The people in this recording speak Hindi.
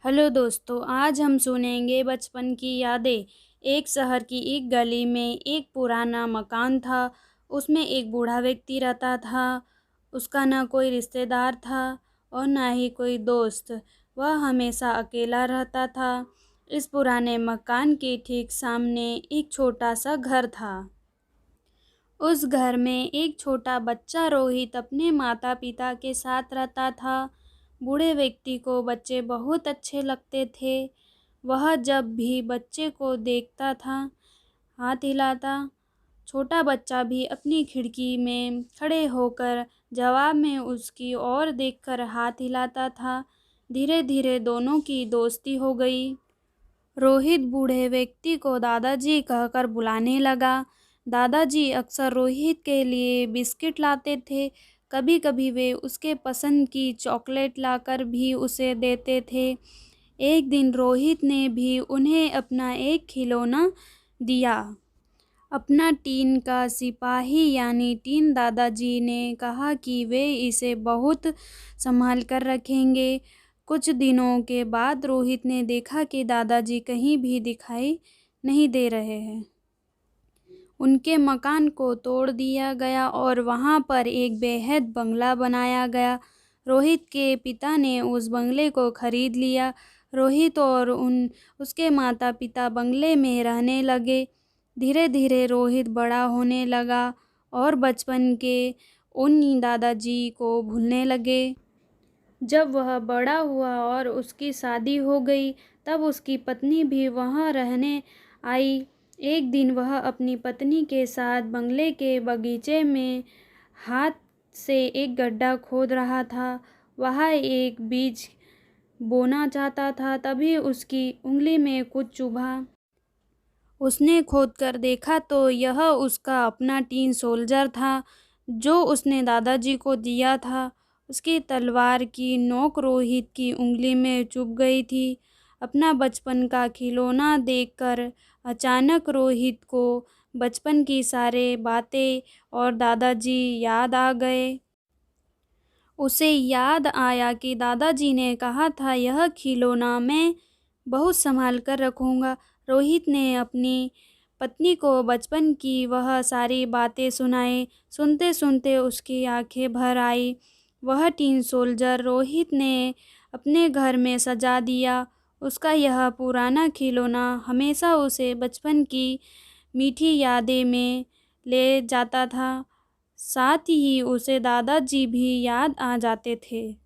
हेलो दोस्तों, आज हम सुनेंगे बचपन की यादें। एक शहर की एक गली में एक पुराना मकान था। उसमें एक बूढ़ा व्यक्ति रहता था। उसका ना कोई रिश्तेदार था और ना ही कोई दोस्त। वह हमेशा अकेला रहता था। इस पुराने मकान के ठीक सामने एक छोटा सा घर था। उस घर में एक छोटा बच्चा रोहित अपने माता पिता के साथ रहता था। बूढ़े व्यक्ति को बच्चे बहुत अच्छे लगते थे। वह जब भी बच्चे को देखता था, हाथ हिलाता। छोटा बच्चा भी अपनी खिड़की में खड़े होकर जवाब में उसकी ओर देखकर हाथ हिलाता था। धीरे धीरे दोनों की दोस्ती हो गई। रोहित बूढ़े व्यक्ति को दादाजी कहकर बुलाने लगा। दादाजी अक्सर रोहित के लिए बिस्किट लाते थे। कभी कभी वे उसके पसंद की चॉकलेट लाकर भी उसे देते थे। एक दिन रोहित ने भी उन्हें अपना एक खिलौना दिया, अपना टीन का सिपाही यानी टीन। दादाजी ने कहा कि वे इसे बहुत संभाल कर रखेंगे। कुछ दिनों के बाद रोहित ने देखा कि दादाजी कहीं भी दिखाई नहीं दे रहे हैं। उनके मकान को तोड़ दिया गया और वहां पर एक बेहद बंगला बनाया गया। रोहित के पिता ने उस बंगले को खरीद लिया। रोहित और उसके माता पिता बंगले में रहने लगे। धीरे धीरे रोहित बड़ा होने लगा और बचपन के उन दादाजी को भूलने लगे। जब वह बड़ा हुआ और उसकी शादी हो गई, तब उसकी पत्नी भी वहाँ रहने आई। एक दिन वह अपनी पत्नी के साथ बंगले के बगीचे में हाथ से एक गड्ढा खोद रहा था। वह एक बीज बोना चाहता था, तभी उसकी उंगली में कुछ चुभा। उसने खोदकर देखा तो यह उसका अपना टीन सोल्जर था, जो उसने दादाजी को दिया था। उसकी तलवार की नोक रोहित की उंगली में चुभ गई थी। अपना बचपन का खिलौना देखकर अचानक रोहित को बचपन की सारे बातें और दादाजी याद आ गए। उसे याद आया कि दादाजी ने कहा था, यह खिलौना मैं बहुत संभाल कर रखूंगा। रोहित ने अपनी पत्नी को बचपन की वह सारी बातें सुनाई। सुनते सुनते उसकी आंखें भर आई। वह टीन सोल्जर रोहित ने अपने घर में सजा दिया। उसका यह पुराना खिलौना हमेशा उसे बचपन की मीठी यादें में ले जाता था। साथ ही उसे दादाजी भी याद आ जाते थे।